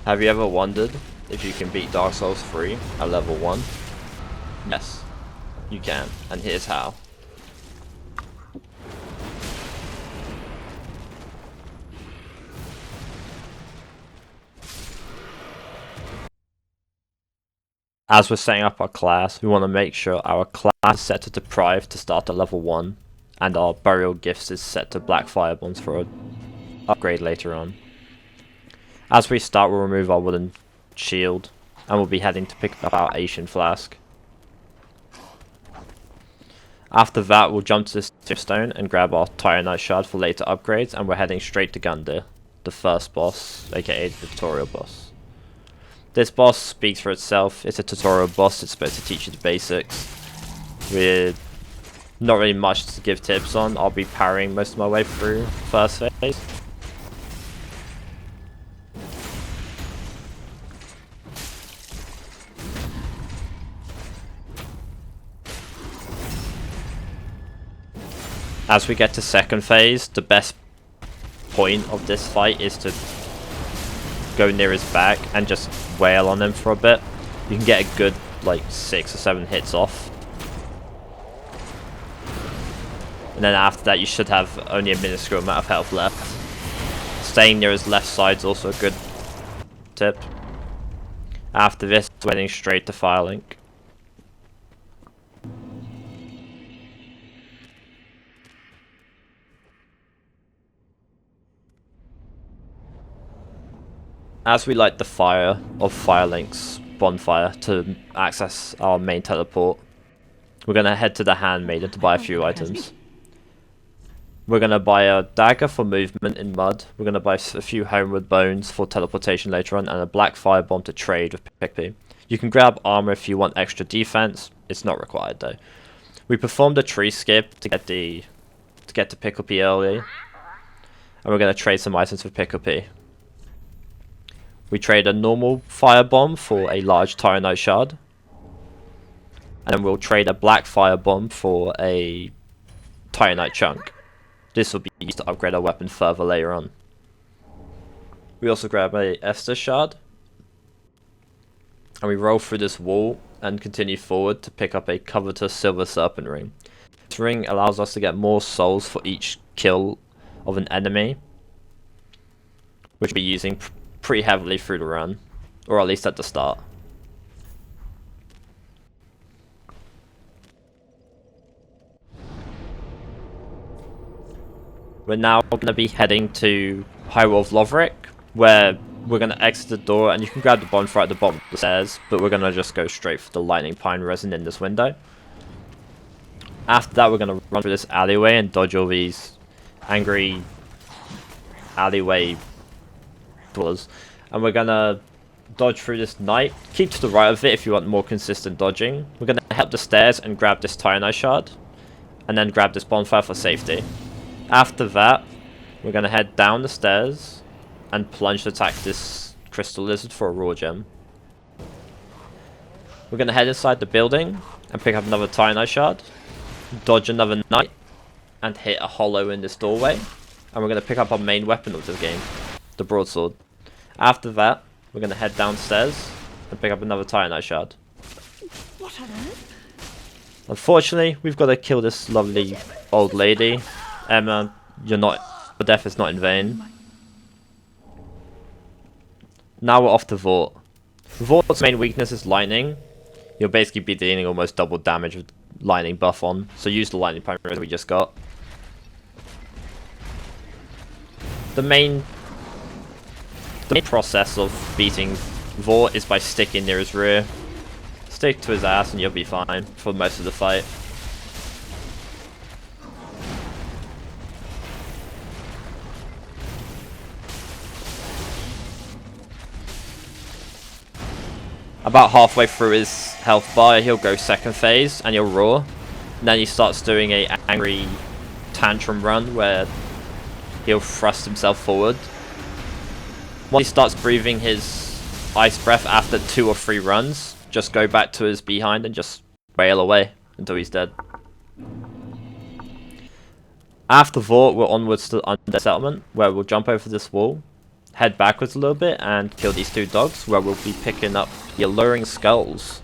Have you ever wondered if you can beat Dark Souls 3 at level 1? Yes, you can, and here's how. As we're setting up our class, we want to make sure our class is set to Deprive to start at level 1, and our Burial Gifts is set to Black Firebombs for an upgrade later on. As we start, we'll remove our wooden shield, and we'll be heading to pick up our Asian Flask. After that, we'll jump to this stone and grab our Tyrannite Shard for later upgrades, and we're heading straight to Gundyr, the first boss, aka the tutorial boss. This boss speaks for itself. It's a tutorial boss. It's supposed to teach you the basics. With not really much to give tips on. I'll be parrying most of my way through first phase. As we get to second phase, the best point of this fight is to go near his back and just wail on him for a bit. You can get a good like 6 or 7 hits off. And then after that you should have only a minuscule amount of health left. Staying near his left side is also a good tip. After this, we're heading straight to Firelink. As we light the fire of Firelink's bonfire to access our main teleport, we're going to head to the Handmaiden to buy a few items. We're going to buy a dagger for movement in mud, we're going to buy a few homeward bones for teleportation later on, and a black firebomb to trade with Pickpy. You can grab armor if you want extra defense, it's not required though. We performed a tree skip to get to Pickpy early, and we're going to trade some items with Pickpy. We trade a normal firebomb for a large Tyrannite Shard. And then we'll trade a black firebomb for a Tyrannite Chunk. This will be used to upgrade our weapon further later on. We also grab a Estus Shard. And we roll through this wall and continue forward to pick up a covetous Silver Serpent Ring. This ring allows us to get more souls for each kill of an enemy, which we'll be using pretty heavily through the run, or at least at the start. We're now going to be heading to Hyrule of Lothric, where we're going to exit the door, and you can grab the bonfire at the bottom of the stairs, but we're going to just go straight for the Lightning Pine resin in this window. After that, we're going to run through this alleyway and dodge all these angry alleyway dwellers. And we're going to dodge through this knight. Keep to the right of it if you want more consistent dodging. We're going to head up the stairs and grab this Tyrannite Shard, and then grab this bonfire for safety. After that, we're going to head down the stairs and plunge to attack this crystal lizard for a raw gem. We're going to head inside the building and pick up another Tyrannite Shard, dodge another knight, and hit a hollow in this doorway. And we're going to pick up our main weapon of this game, the broadsword. After that, we're going to head downstairs and pick up another Tyrannite Shard. What on earth? Unfortunately, we've got to kill this lovely old lady. Emma, your death is not in vain. Now we're off to Vort. Vort's main weakness is lightning. You'll basically be dealing almost double damage with lightning buff on, so use the lightning pine we just got. The main process of beating Vort is by sticking near his rear. Stick to his ass and you'll be fine for most of the fight. About halfway through his health bar, he'll go second phase and he'll roar. And then he starts doing a angry tantrum run where he'll thrust himself forward. Once he starts breathing his ice breath after 2 or 3 runs, just go back to his behind and just wail away until he's dead. After Vort, we're onwards to the Undead Settlement, where we'll jump over this wall, head backwards a little bit and kill these 2 dogs, where we'll be picking up the alluring skulls.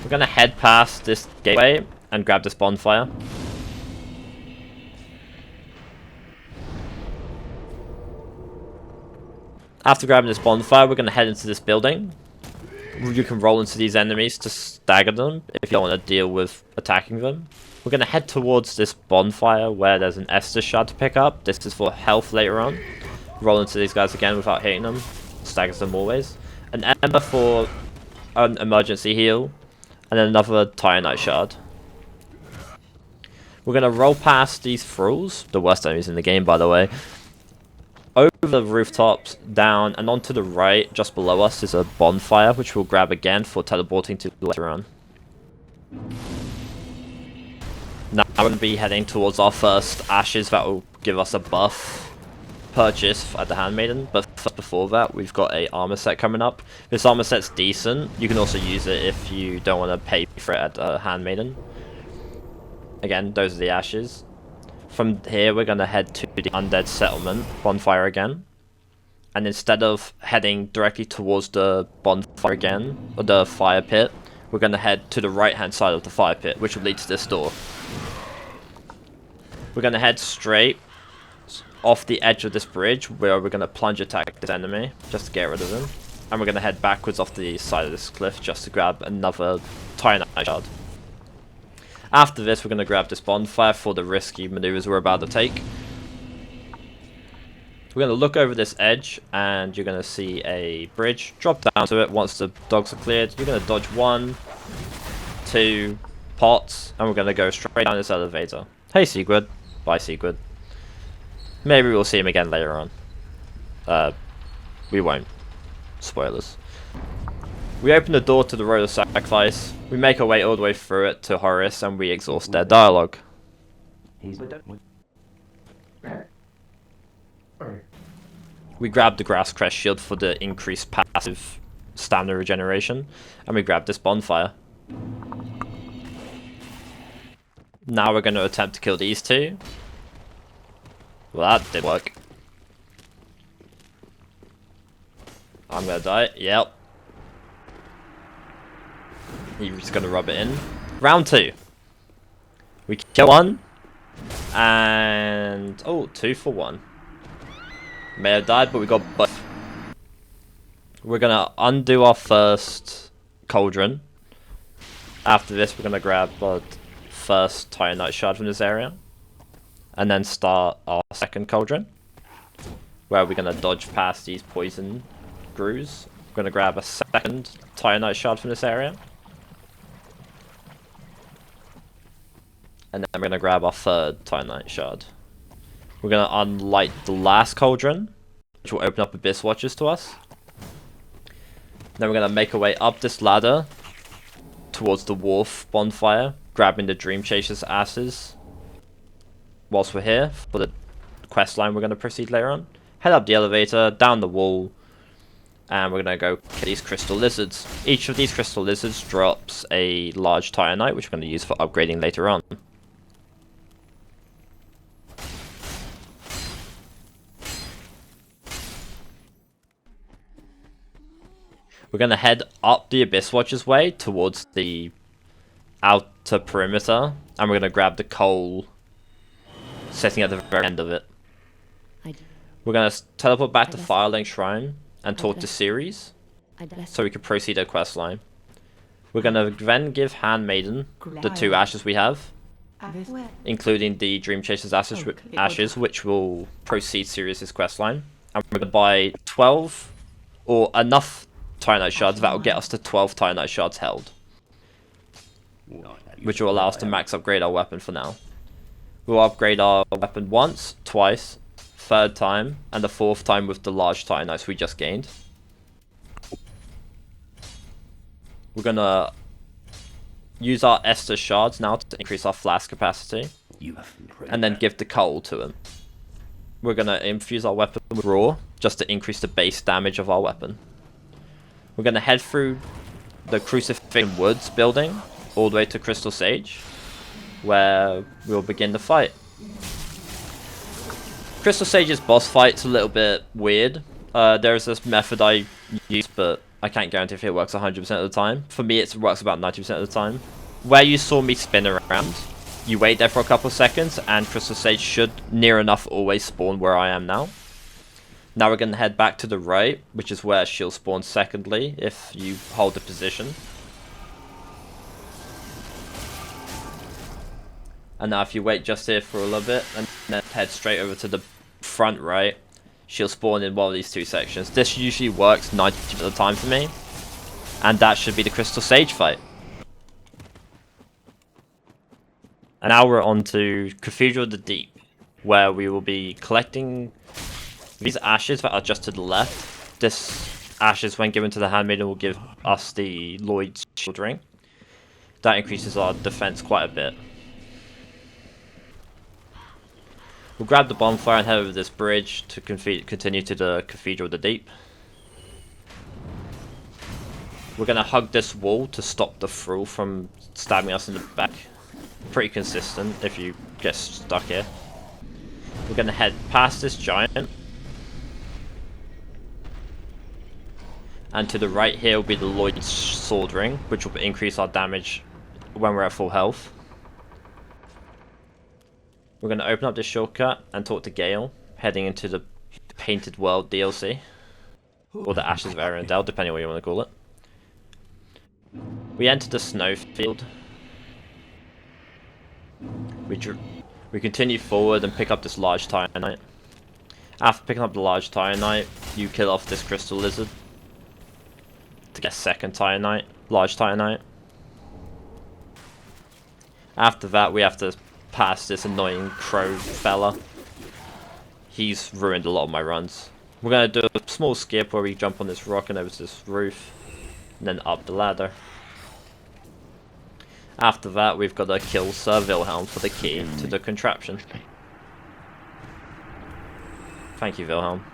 We're gonna head past this gateway and grab this bonfire. After grabbing this bonfire, we're gonna head into this building. You can roll into these enemies to stagger them if you don't want to deal with attacking them. We're going to head towards this bonfire where there's an Estus shard to pick up. This is for health later on. Roll into these guys again without hitting them. Staggers them always. An Ember for an emergency heal. And then another Titanite shard. We're going to roll past these thralls. The worst enemies in the game, by the way. Over the rooftops, down, and onto the right, just below us, is a bonfire, which we'll grab again for teleporting to later on. Now we're going to be heading towards our first ashes that will give us a buff purchase at the Handmaiden, but first before that, we've got a armor set coming up. This armor set's decent. You can also use it if you don't want to pay for it at the Handmaiden. Again, those are the ashes. From here, we're going to head to the Undead Settlement bonfire again. And instead of heading directly towards the bonfire again, or the fire pit, we're going to head to the right-hand side of the fire pit, which will lead to this door. We're going to head straight off the edge of this bridge, where we're going to plunge attack this enemy, just to get rid of him. And we're going to head backwards off the side of this cliff, just to grab another Titanite shard. After this, we're going to grab this bonfire for the risky maneuvers we're about to take. We're going to look over this edge, and you're going to see a bridge. Drop down to it once the dogs are cleared. You're going to dodge 1, 2 pots, and we're going to go straight down this elevator. Hey, Sigurd. Bye, Sigurd. Maybe we'll see him again later on. We won't. Spoilers. We open the door to the Road of Sacrifice. We make our way all the way through it to Horus, and we exhaust their dialogue. We grab the Grass Crest Shield for the increased passive stamina regeneration, and we grab this bonfire. Now we're going to attempt to kill these 2. Well, that did work. I'm going to die. Yep. He's going to rub it in. Round 2. We kill 1. And... oh, 2 for 1. May have died, but we got both. We're going to undo our first cauldron. After this, we're going to grab the first Titanite shard from this area. And then start our second cauldron, where we're going to dodge past these poison grooves. We're going to grab a second Titanite shard from this area. And then we're going to grab our third Titanite shard. We're going to unlight the last cauldron, which will open up Abyss Watchers to us. Then we're going to make our way up this ladder towards the Wharf bonfire, grabbing the Dream Chaser's asses. Whilst we're here, for the quest line we're going to proceed later on. Head up the elevator, down the wall, and we're going to go kill these crystal lizards. Each of these crystal lizards drops a large Titanite, which we're going to use for upgrading later on. We're going to head up the Abyss Watcher's way towards the outer perimeter, and we're going to grab the coal sitting at the very end of it. We're going to teleport back to Firelink Shrine and talk to Ceres, so we can proceed our quest line. We're going to then give Handmaiden the 2 ashes we have, including the Dream Chaser's ashes, which will proceed Ceres' quest line. And we're going to buy 12, or enough Titanite shards that will get us to 12 Titanite shards held, which will allow us to max upgrade our weapon for now. We'll upgrade our weapon once, twice, 3rd time, and the 4th time with the large Titanites we just gained. We're gonna use our Estus shards now to increase our flask capacity, and then give the coal to him. We're gonna infuse our weapon with raw, just to increase the base damage of our weapon. We're gonna head through the Crucifixion Woods building, all the way to Crystal Sage, where we'll begin the fight. Crystal Sage's boss fight's a little bit weird. There's this method I use, but I can't guarantee if it works 100% of the time. For me, it works about 90% of the time. Where you saw me spin around, you wait there for a couple of seconds, and Crystal Sage should near enough always spawn where I am now. Now we're going to head back to the right, which is where she'll spawn secondly, if you hold the position. And now if you wait just here for a little bit, and then head straight over to the front right, she'll spawn in one of these two sections. This usually works 90% of the time for me, and that should be the Crystal Sage fight. And now we're on to Cathedral of the Deep, where we will be collecting these ashes that are just to the left. This ashes, when given to the handmaiden, will give us the Lloyd's Shield ring. That increases our defense quite a bit. We'll grab the bonfire and head over this bridge to continue to the Cathedral of the Deep. We're going to hug this wall to stop the thrall from stabbing us in the back. Pretty consistent if you get stuck here. We're going to head past this giant. And to the right here will be the Lloyd's Sword Ring, which will increase our damage when we're at full health. We're going to open up this shortcut and talk to Gale, heading into the Painted World DLC. Or the Ashes of Arendelle, depending on what you want to call it. We enter the snowfield. We continue forward and pick up this large Titanite. After picking up the large Titanite, you kill off this crystal lizard to get a second Titanite, large Titanite. After that, we have to pass this annoying crow fella. He's ruined a lot of my runs. We're going to do a small skip where we jump on this rock and over to this roof, and then up the ladder. After that, we've got to kill Sir Wilhelm for the key to the contraption. Thank you, Wilhelm.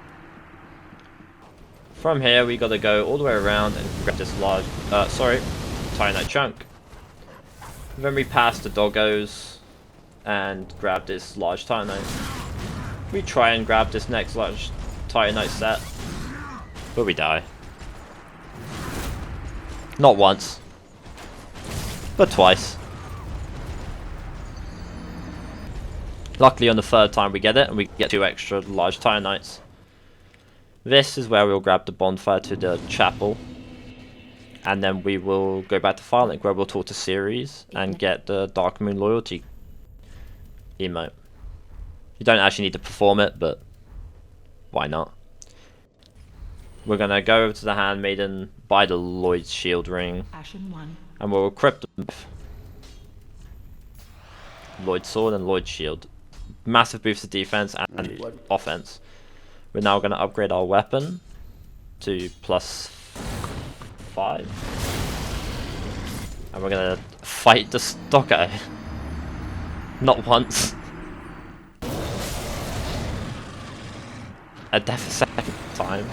From here, we got to go all the way around and grab this large, Titanite chunk. Then we pass the doggos and grab this large Titanite. We try and grab this next large Titanite set, but we die. Not once, but twice. Luckily on the third time we get it, and we get 2 extra large Titanites. This is where we'll grab the bonfire to the chapel, and then we will go back to Firelink, where we'll talk to Ceres and get the Dark Moon loyalty emote. You don't actually need to perform it, but why not? We're gonna go over to the handmaiden, buy the Lloyd's Shield ring, and we'll equip them. Lloyd's Sword and Lloyd's Shield. Massive boost to defense and offense. We're now going to upgrade our weapon to +5. And we're going to fight the Stocko. Not once. A death a second time.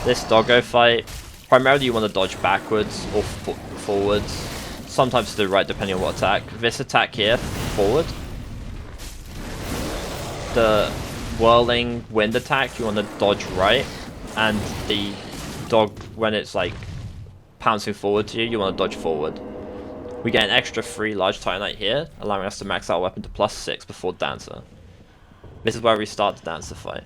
This doggo fight, primarily you want to dodge backwards or forwards. Sometimes to the right, depending on what attack. This attack here, forward. The whirling wind attack, you want to dodge right. And the dog, when it's like pouncing forward to you, you want to dodge forward. We get an extra 3 large Titanite here, allowing us to max our weapon to +6 before Dancer. This is where we start the Dancer fight.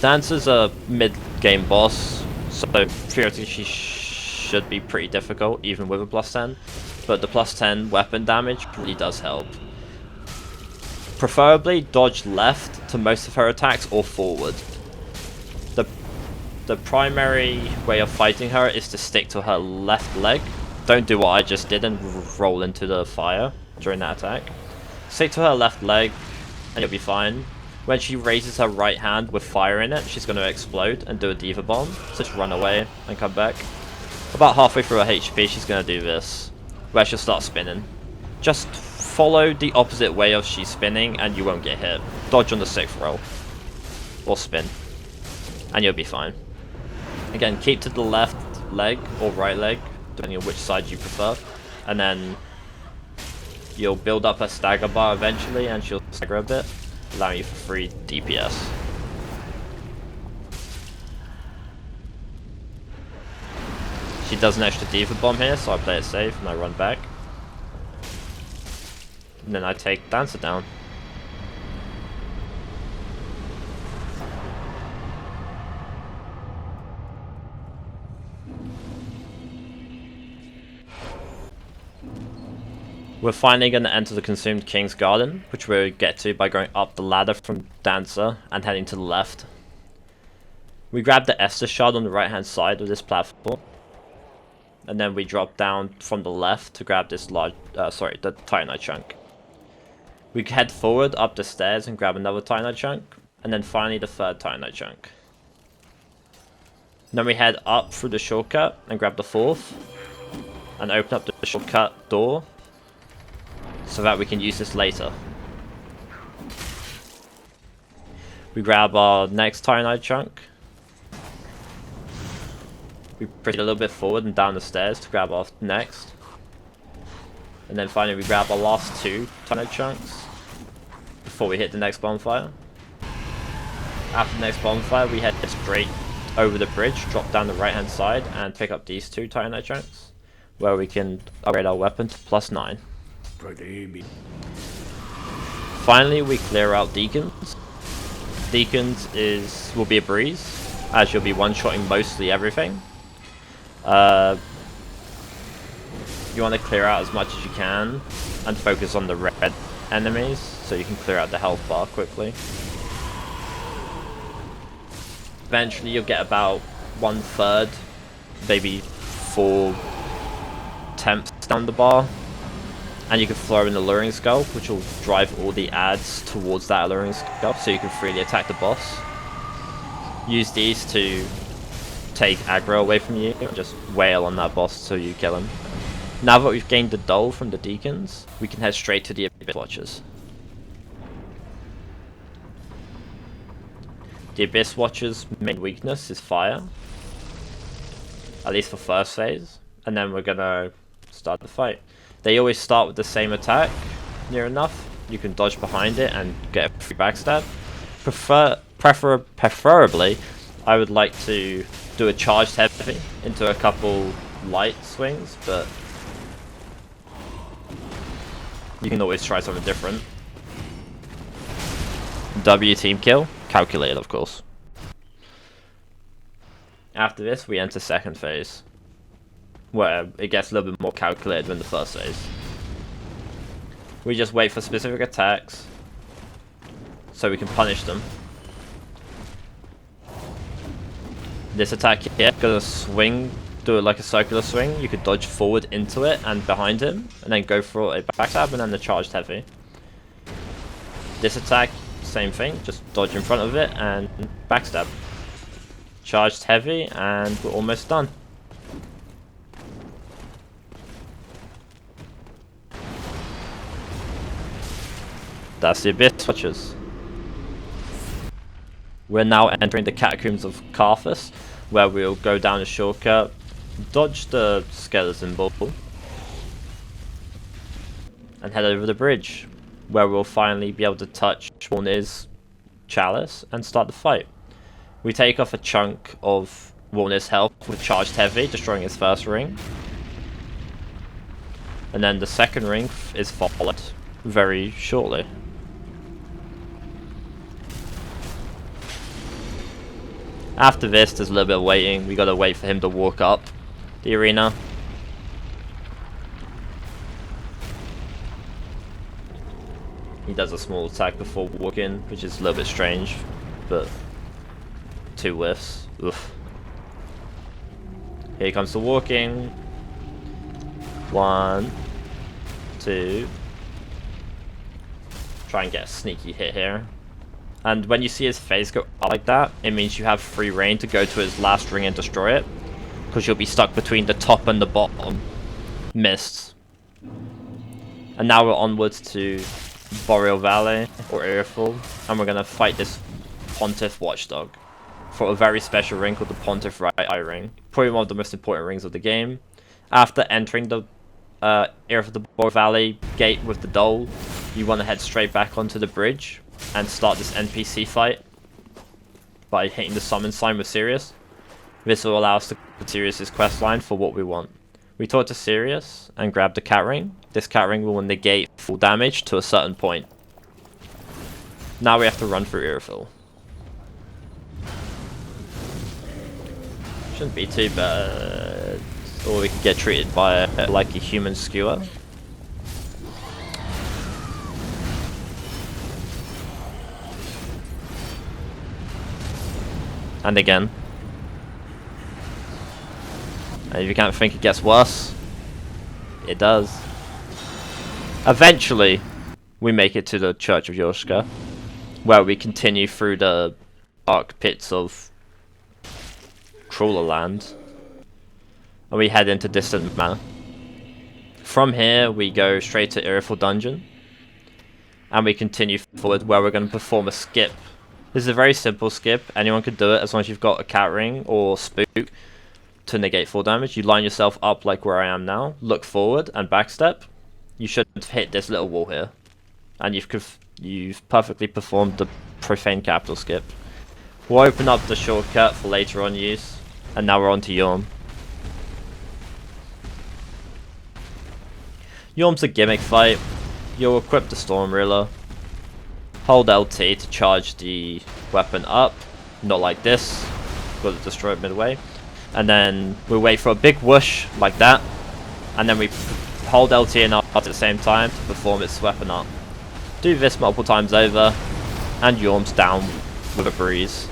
Dancer's a mid-game boss, so theoretically she should be pretty difficult, even with a +10. But the +10 weapon damage really does help. Preferably dodge left to most of her attacks or forward. The primary way of fighting her is to stick to her left leg. Don't do what I just did and roll into the fire during that attack. Stick to her left leg and you'll be fine. When she raises her right hand with fire in it, she's going to explode and do a Diva Bomb. So just run away and come back. About halfway through her HP, she's going to do this, where she'll start spinning. Just follow the opposite way of she's spinning and you won't get hit. Dodge on the 6th roll. Or spin. And you'll be fine. Again, keep to the left leg or right leg depending on which side you prefer. And then you'll build up a stagger bar eventually, and she'll stagger a bit, allowing you for free DPS. She does an extra D.Va bomb here, so I play it safe and I run back. And then I take Dancer down. We're finally going to enter the Consumed King's Garden, which we'll get to by going up the ladder from Dancer and heading to the left. We grab the Estus Shard on the right hand side of this platform. And then we drop down from the left to grab this the Titanite chunk. We head forward up the stairs and grab another Titanite chunk, and then finally the third Titanite chunk. Then we head up through the shortcut and grab the fourth, and open up the shortcut door, so that we can use this later. We grab our next Titanite chunk. We proceed a little bit forward and down the stairs to grab our next. And then finally we grab our last two Titanite chunks before we hit the next bonfire. After the next bonfire we head straight over the bridge, drop down the right hand side and pick up these two Titanite chunks, where we can upgrade our weapon to +9. Finally we clear out Deacons. Deacons will be a breeze, as you'll be one-shotting mostly everything. You want to clear out as much as you can and focus on the red enemies so you can clear out the health bar quickly. Eventually you'll get about 1/3, maybe 4 temps down the bar, and you can throw in the Alluring Skull, which will drive all the adds towards that Alluring Skull so you can freely attack the boss. Use these to take aggro away from you and just wail on that boss till you kill him. Now that we've gained the dole from the Deacons, we can head straight to the Abyss Watchers. The Abyss Watchers' main weakness is fire, at least for first phase, and then we're gonna start the fight. They always start with the same attack, near enough. You can dodge behind it and get a free backstab. Preferably, I would like to do a charged heavy into a couple light swings, but you can always try something different. W team kill, calculated of course. After this we enter second phase, where it gets a little bit more calculated than the first phase. We just wait for specific attacks so we can punish them. This attack here, gonna swing, do it like a circular swing. You could dodge forward into it and behind him, and then go for a backstab and then the charged heavy. This attack, same thing, just dodge in front of it and backstab. Charged heavy, and we're almost done. That's the Abyss Watchers. We're now entering the Catacombs of Carthus, where we'll go down a shortcut, dodge the skeleton ball, and head over the bridge, where we'll finally be able to touch Warner's chalice and start the fight. We take off a chunk of Warner's health with charged heavy, destroying his first ring. And then the second ring is followed very shortly. After this, there's a little bit of waiting. We gotta wait for him to walk up the arena. He does a small attack before walking, which is a little bit strange, but 2 whiffs. Oof. Here comes the walking. 1, 2. Try and get a sneaky hit here. And when you see his face go up like that, it means you have free reign to go to his last ring and destroy it, because you'll be stuck between the top and the bottom mists. And now we're onwards to Boreal Valley, or Earful, and we're gonna fight this Pontiff Watchdog for a very special ring called the Pontiff Right Eye Ring. Probably one of the most important rings of the game, After entering the Irritable Valley gate with the Dole, you want to head straight back onto the bridge and start this NPC fight by hitting the summon sign with Sirius. This will allow us to get Sirius's quest line for what we want. We talk to Sirius and grab the cat ring. This cat ring will negate full damage to a certain point. Now we have to run through Irithyll. Shouldn't be too bad. Or we could get treated by like a human skewer. And again. And if you can't think it gets worse, it does. Eventually, we make it to the Church of Yorshka, where we continue through the dark pits of Crawler Land, and we head into Distant Manor. From here, we go straight to Irithyll Dungeon, and we continue forward where we're going to perform a skip. This is a very simple skip. Anyone could do it as long as you've got a cat ring or spook to negate full damage. You line yourself up like where I am now, look forward and backstep. You should hit this little wall here, and you've perfectly performed the Profane Capital skip. We'll open up the shortcut for later on use, and now we're on to Yhorm. Yhorm's a gimmick fight. You'll equip the Storm Ruler, hold LT to charge the weapon up, not like this, got it destroyed midway, and then we wait for a big whoosh like that, and then we hold LT and up at the same time to perform its weapon up. Do this multiple times over, and Yhorm's down with a breeze.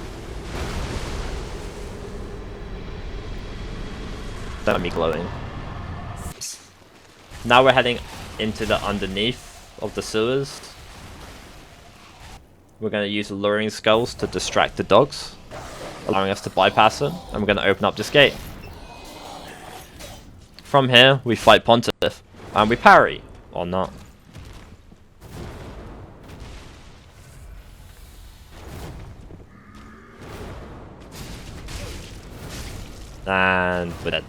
Don't let me glowing. Now we're heading into the underneath of the sewers. We're going to use Luring Skulls to distract the dogs, allowing us to bypass them, and we're going to open up this gate. From here, we fight Pontiff, and we parry, or not. And we're dead.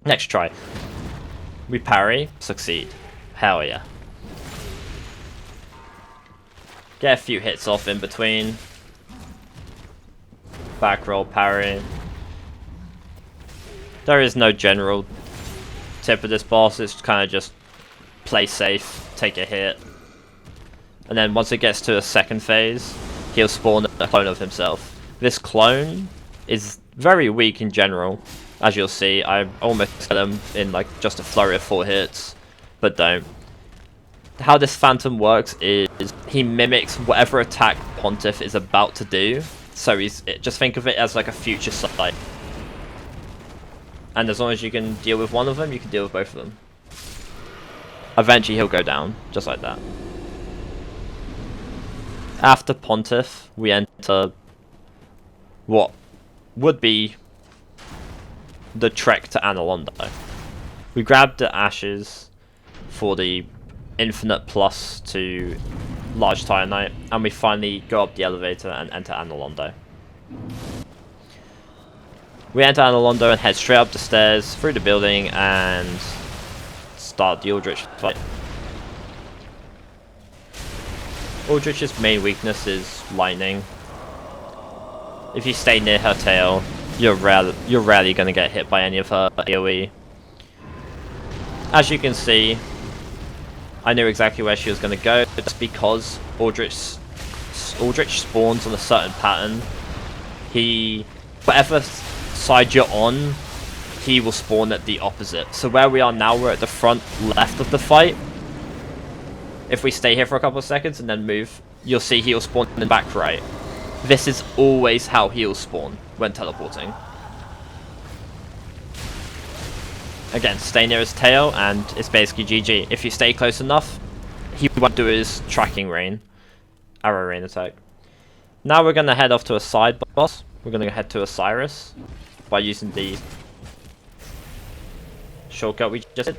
Next try. We parry, succeed. Hell yeah. Get a few hits off in between. Back roll, parry. There is no general tip of this boss, it's kind of just play safe, take a hit. And then once it gets to a second phase, he'll spawn a clone of himself. This clone is very weak in general. As you'll see, I almost kill him in like just a flurry of 4 hits, but don't. How this Phantom works is he mimics whatever attack Pontiff is about to do. So just think of it as like a future sight. And as long as you can deal with one of them, you can deal with both of them. Eventually he'll go down, just like that. After Pontiff, we enter what would be the trek to Analondo. We grab the ashes for the infinite plus to large Titanite, and we finally go up the elevator and enter Analondo. We enter Analondo and head straight up the stairs, through the building, and start the Aldrich fight. Aldrich's main weakness is lightning. If you stay near her tail, you're rarely going to get hit by any of her AoE. As you can see, I knew exactly where she was going to go. That's because Aldrich spawns on a certain pattern. Whatever side you're on, he will spawn at the opposite. So where we are now, we're at the front left of the fight. If we stay here for a couple of seconds and then move, you'll see he'll spawn in the back right. This is always how he'll spawn when teleporting. Again, stay near his tail and it's basically GG. If you stay close enough, he won't do his tracking rain, arrow rain attack. Now we're going to head off to a side boss. We're going to head to Osiris by using the shortcut we just did.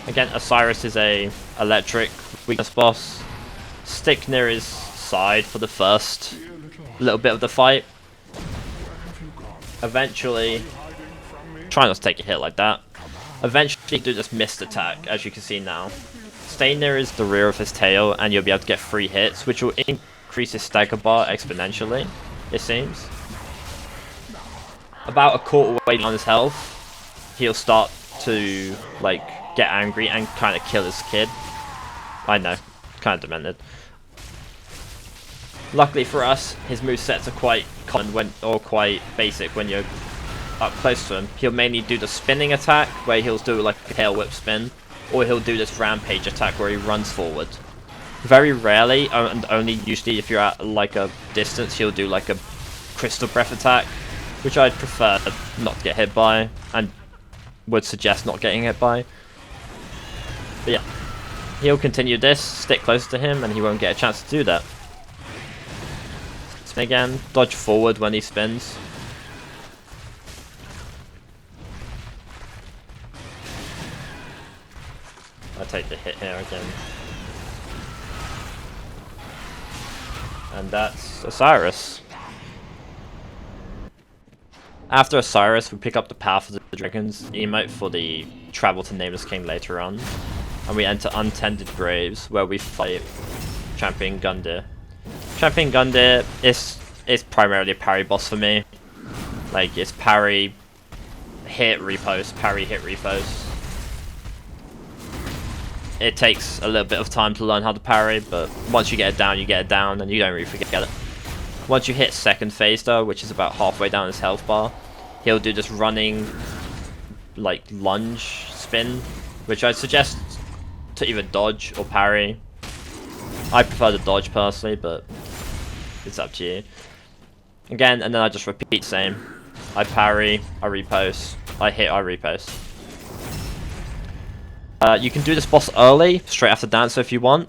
Again, Osiris is a electric weakness boss. Stick near his side for the first little bit of the fight. Eventually, try not to take a hit like that. Eventually do this missed attack, as you can see now. Stay near the rear of his tail and you'll be able to get 3 hits, which will increase his stagger bar exponentially, it seems. About a quarter way down his health, he'll start to like get angry and kind of kill his kid. I know, kind of demented. Luckily for us, his movesets are quite common or quite basic when you're up close to him. He'll mainly do the spinning attack, where he'll do like a tail whip spin, or he'll do this rampage attack where he runs forward. Very rarely, and only usually if you're at like a distance, he'll do like a crystal breath attack, which I'd prefer not to get hit by, and would suggest not getting hit by. But yeah, he'll continue this, stick close to him, and he won't get a chance to do that. Spin again, dodge forward when he spins. I take the hit here again. And that's Osiris. After Osiris, we pick up the Path of the Dragons emote for the Travel to Nameless King later on. And we enter Untended Graves, where we fight Champion Gundyr. Champion Gundyr is primarily a parry boss for me. Like, it's parry, hit, repost, parry, hit, repost. It takes a little bit of time to learn how to parry, but once you get it down, and you don't really forget it. Once you hit second phase though, which is about halfway down his health bar, he'll do this running, like, lunge spin, which I suggest to either dodge or parry. I prefer the dodge personally, but it's up to you. Again, and then I just repeat the same. I parry, I repost, I hit, I repost. You can do this boss early, straight after Dancer if you want,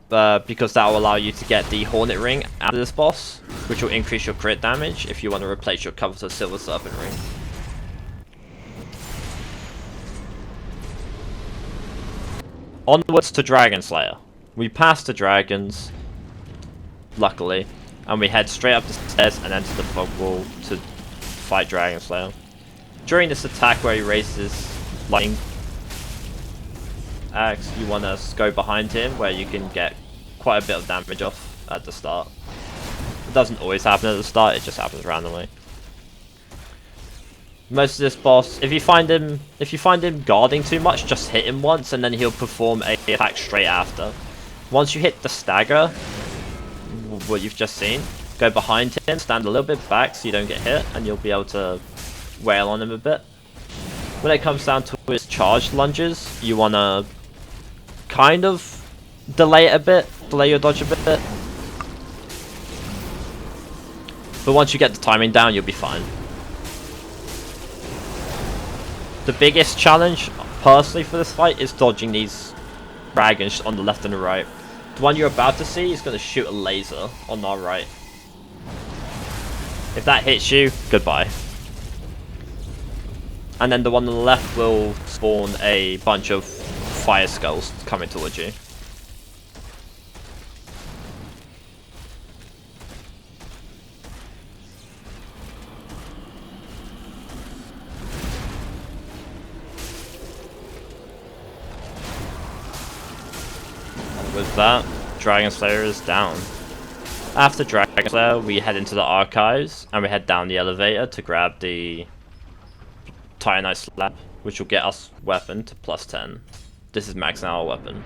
because that will allow you to get the Hornet Ring after this boss, which will increase your crit damage if you want to replace your coveted Silver Serpent Ring. Onwards to Dragon Slayer. We pass the dragons, luckily, and we head straight up the stairs and enter the fog wall to fight Dragon Slayer. During this attack where he raises his lightning axe, you want to go behind him where you can get quite a bit of damage off at the start. It doesn't always happen at the start, it just happens randomly. Most of this boss, if you find him guarding too much, just hit him once and then he'll perform a attack straight after. Once you hit the stagger, what you've just seen, go behind him, stand a little bit back so you don't get hit, and you'll be able to wail on him a bit. When it comes down to his charged lunges, you want to kind of delay it a bit, delay your dodge a bit. But once you get the timing down, you'll be fine. The biggest challenge, personally, for this fight is dodging these dragons on the left and the right. The one you're about to see is going to shoot a laser on our right. If that hits you, goodbye. And then the one on the left will spawn a bunch of fire skulls coming towards you. And with that, Dragon Slayer is down. After Dragon Slayer, we head into the archives and we head down the elevator to grab the Titanite Slab, which will get us weapon to +10. This is maxing our weapon.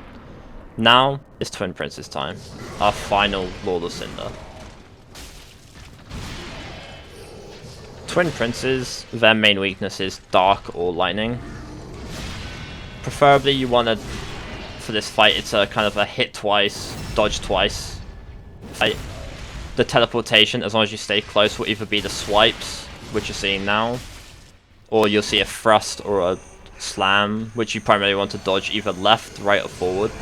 Now it's Twin Prince's time, our final Lord of Cinder. Twin Princes, their main weakness is Dark or Lightning. Preferably you want to, for this fight, it's a kind of a hit twice, dodge twice fight. The teleportation, as long as you stay close, will either be the swipes, which you're seeing now, or you'll see a thrust or a slam, which you primarily want to dodge either left, right, or forward,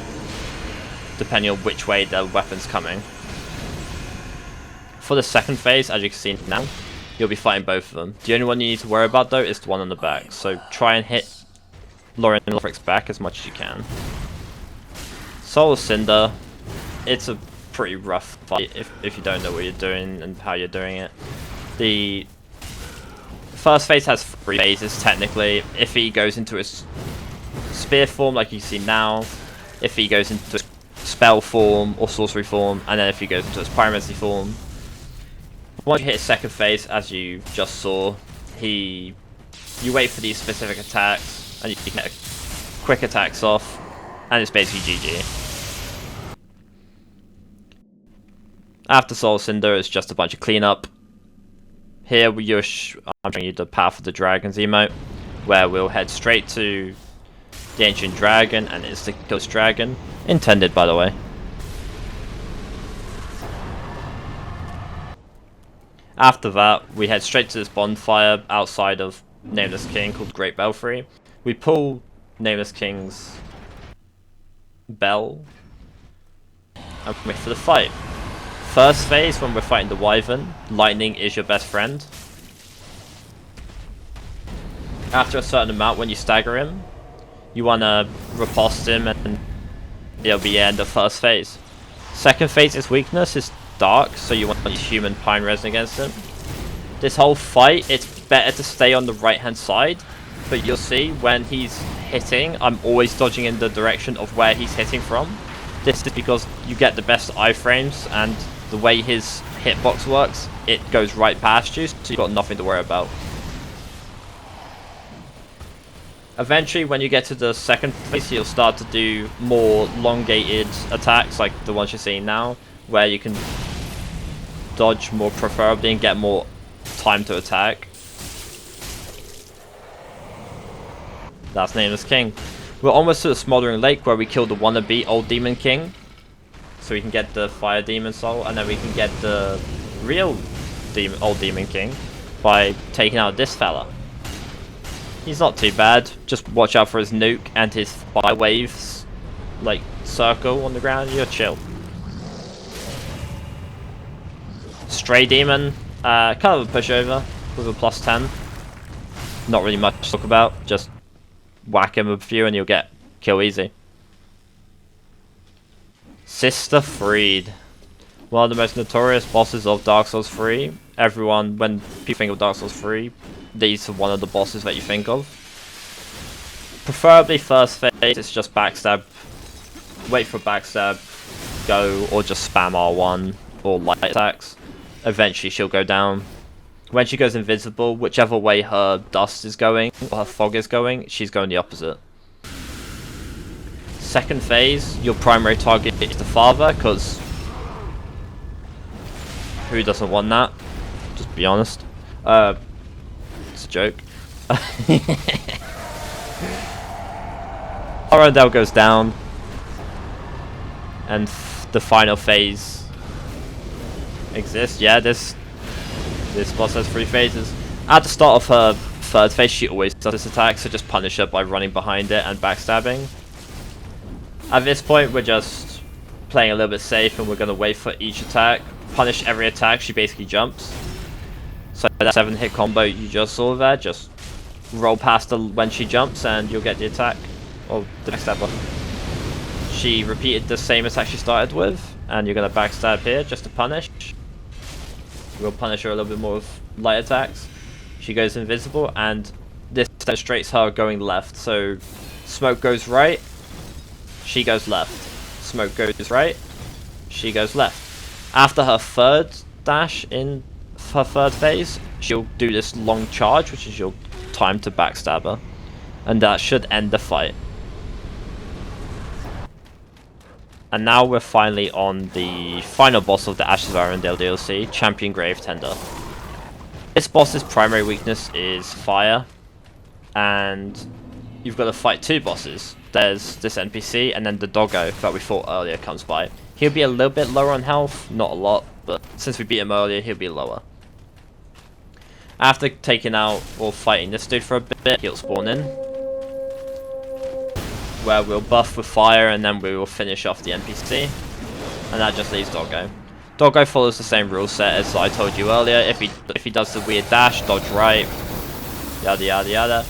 depending on which way the weapon's coming. For the second phase, as you can see now, you'll be fighting both of them. The only one you need to worry about, though, is the one on the back, so try and hit Lauren Lothric's back as much as you can. Soul of Cinder, it's a pretty rough fight if you don't know what you're doing and how you're doing it. The first phase has 3 phases technically. If he goes into his spear form like you see now, if he goes into his spell form or sorcery form, and then if he goes into his pyromancy form. Once you hit his second phase, as you just saw, you wait for these specific attacks, and you can get quick attacks off, and it's basically GG. After Soul Cinder, it's just a bunch of cleanup. Here I'm showing you the Path of the Dragons emote, where we'll head straight to the Ancient Dragon, and it's the Ghost Dragon, intended by the way. After that, we head straight to this bonfire outside of Nameless King called Great Belfry. We pull Nameless King's bell and wait for the fight. First phase, when we're fighting the Wyvern, lightning is your best friend. After a certain amount, when you stagger him, you want to riposte him and it'll be the end of first phase. Second phase's weakness is dark, so you want to use human pine resin against him. This whole fight, it's better to stay on the right hand side, but you'll see when he's hitting, I'm always dodging in the direction of where he's hitting from. This is because you get the best iframes, and the way his hitbox works, it goes right past you, so you've got nothing to worry about. Eventually, when you get to the second phase, you'll start to do more elongated attacks, like the ones you're seeing now, where you can dodge more preferably and get more time to attack. That's Nameless King. We're almost to the Smoldering Lake, where we kill the wannabe Old Demon King, so we can get the Fire Demon Soul, and then we can get the real Old Demon King by taking out this fella. He's not too bad, just watch out for his nuke and his fire waves, like, circle on the ground, you're chill. Stray Demon, kind of a pushover with a +10. Not really much to talk about, just whack him a few and you'll get kill easy. Sister Freed. One of the most notorious bosses of Dark Souls 3. Everyone, when people think of Dark Souls 3, these are one of the bosses that you think of. Preferably first phase, it's just backstab. Wait for backstab, go, or just spam R1 or light attacks. Eventually she'll go down. When she goes invisible, whichever way her dust is going, or her fog is going, she's going the opposite. Second phase, your primary target is the father, because who doesn't want that? Just be honest. It's a joke. Arundel goes down, and the final phase exists. Yeah, this boss has 3 phases. At the start of her third phase, she always does this attack, so just punish her by running behind it and backstabbing. At this point, we're just playing a little bit safe, and we're going to wait for each attack. Punish every attack, she basically jumps. So that 7-hit combo you just saw there, just roll past her when she jumps and you'll get the attack. Or the backstabber. She repeated the same attack she started with, and you're going to backstab here just to punish. We'll punish her a little bit more with light attacks. She goes invisible, and this demonstrates her going left. So smoke goes right, she goes left. Smoke goes right, she goes left. After her third dash in her third phase, she'll do this long charge, which is your time to backstab her. And that should end the fight. And now we're finally on the final boss of the Ashes of Arundel DLC, Champion Gravetender. This boss's primary weakness is fire, and you've got to fight 2 bosses. There's this NPC, and then the doggo that we fought earlier comes by. He'll be a little bit lower on health, not a lot, but since we beat him earlier, he'll be lower. After taking out or fighting this dude for a bit, he'll spawn in, where we'll buff with fire, and then we will finish off the NPC, and that just leaves Doggo. Doggo follows the same rule set as I told you earlier. If he does the weird dash, dodge right, yada yada yada.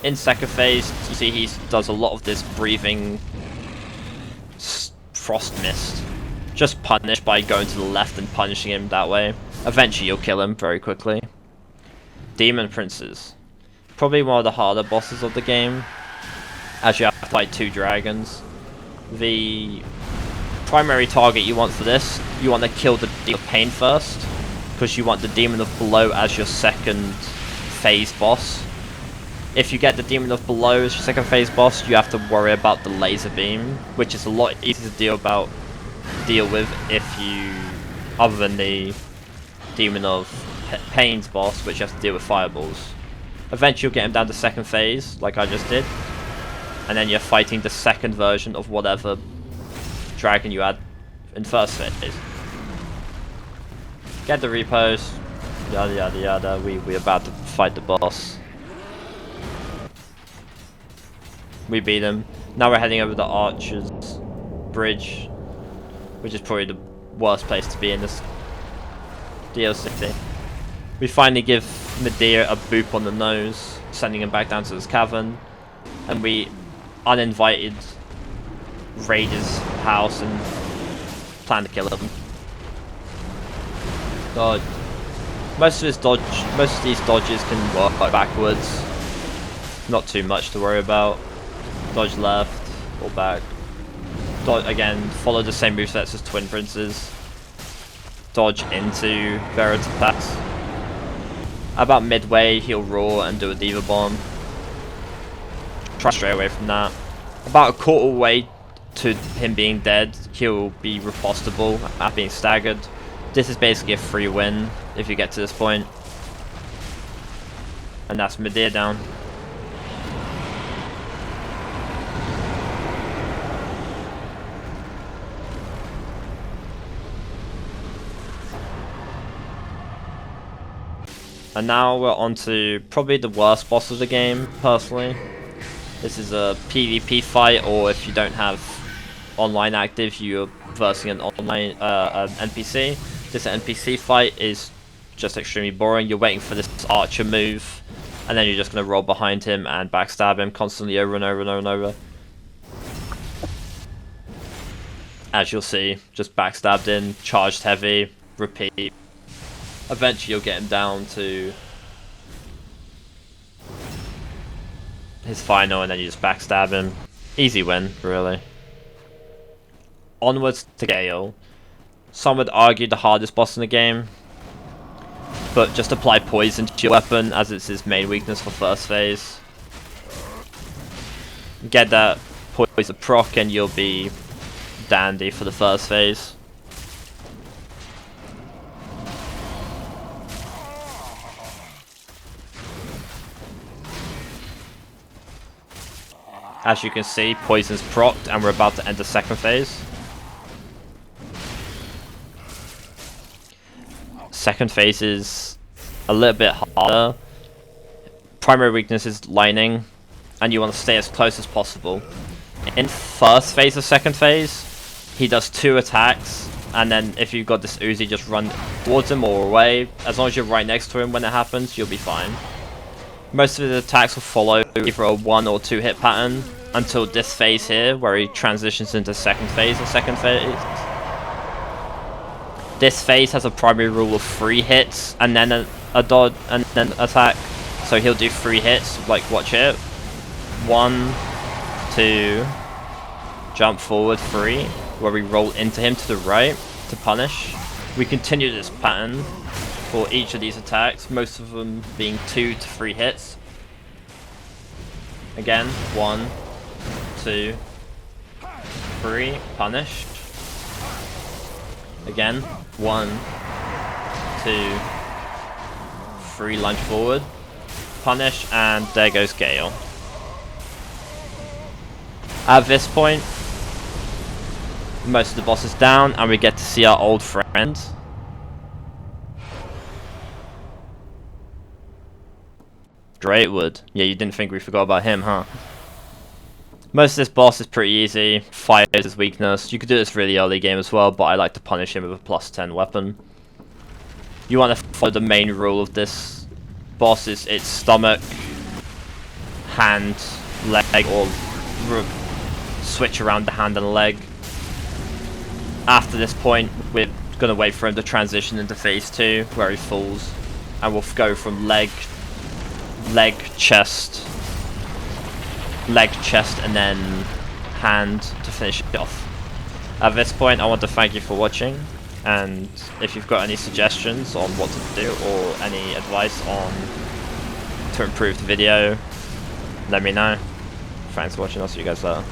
In second phase, you see he does a lot of this breathing frost mist, just punish by going to the left and punishing him that way. Eventually you'll kill him very quickly. Demon Princes. Probably one of the harder bosses of the game, as you have to fight 2 dragons. The primary target you want for this, you want to kill the Demon of Pain first, because you want the Demon of Below as your second phase boss. If you get the Demon of Below as your second phase boss, you have to worry about the laser beam, which is a lot easier to deal with if you, other than the Demon of Pain's boss, which you have to deal with fireballs. Eventually you'll get him down to second phase, like I just did, and then you're fighting the second version of whatever dragon you had in first phase. Get the repos, yada yada yada. We're about to fight the boss. We beat him. Now we're heading over the Archer's Bridge, which is probably the worst place to be in this DLC. We finally give Medea a boop on the nose, sending him back down to his cavern, and we uninvited raid his house and plan to kill him. Dodge. Most of these dodges can work backwards. Not too much to worry about. Dodge left or back. Dodge again. Follow the same movesets as Twin Princes. Dodge into their attacks. About midway, he'll roar and do a Diva Bomb. Try to stray away from that. About a quarter way to him being dead, he'll be repostable at being staggered. This is basically a free win if you get to this point. And that's Medea down. And now we're on to probably the worst boss of the game, personally. This is a PvP fight, or if you don't have online active, you're versing an online an NPC. This NPC fight is just extremely boring. You're waiting for this archer move, and then you're just going to roll behind him and backstab him constantly over and over and over and over. As you'll see, just backstabbed in, charged heavy, repeat. Eventually you'll get him down to his final, and then you just backstab him. Easy win, really. Onwards to Gale. Some would argue the hardest boss in the game, but just apply poison to your weapon as it's his main weakness for first phase. Get that poison proc and you'll be dandy for the first phase. As you can see, poison's procced and we're about to enter second phase. Second phase is a little bit harder. Primary weakness is lightning, and you want to stay as close as possible. In first phase of second phase, he does 2 attacks, and then if you've got this Uzi, just run towards him or away. As long as you're right next to him when it happens, you'll be fine. Most of his attacks will follow either a 1 or 2 hit pattern until this phase here, where he transitions into second phase of second phase. This phase has a primary rule of 3 hits and then a dodge and then attack. So he'll do 3 hits, like watch it. 1, 2, jump forward 3, where we roll into him to the right to punish. We continue this pattern for each of these attacks, most of them being 2 to 3 hits. Again, 1, 2, 3, punish. Again, 1, 2, 3, lunge forward, punish, and there goes Gale. At this point, most of the boss is down, and we get to see our old friend. Greatwood. Yeah, you didn't think we forgot about him, huh? Most of this boss is pretty easy. Fire is his weakness. You could do this really early game as well, but I like to punish him with a +10 weapon. You want to follow the main rule of this boss is its stomach, hand, leg, or switch around the hand and leg. after this point, we're gonna wait for him to transition into phase 2, where he falls, and we'll go from leg, chest, and then hand to finish it off. At this point, I want to thank you for watching, and if you've got any suggestions on what to do or any advice on to improve the video, let me know. Thanks for watching. I'll see you guys later.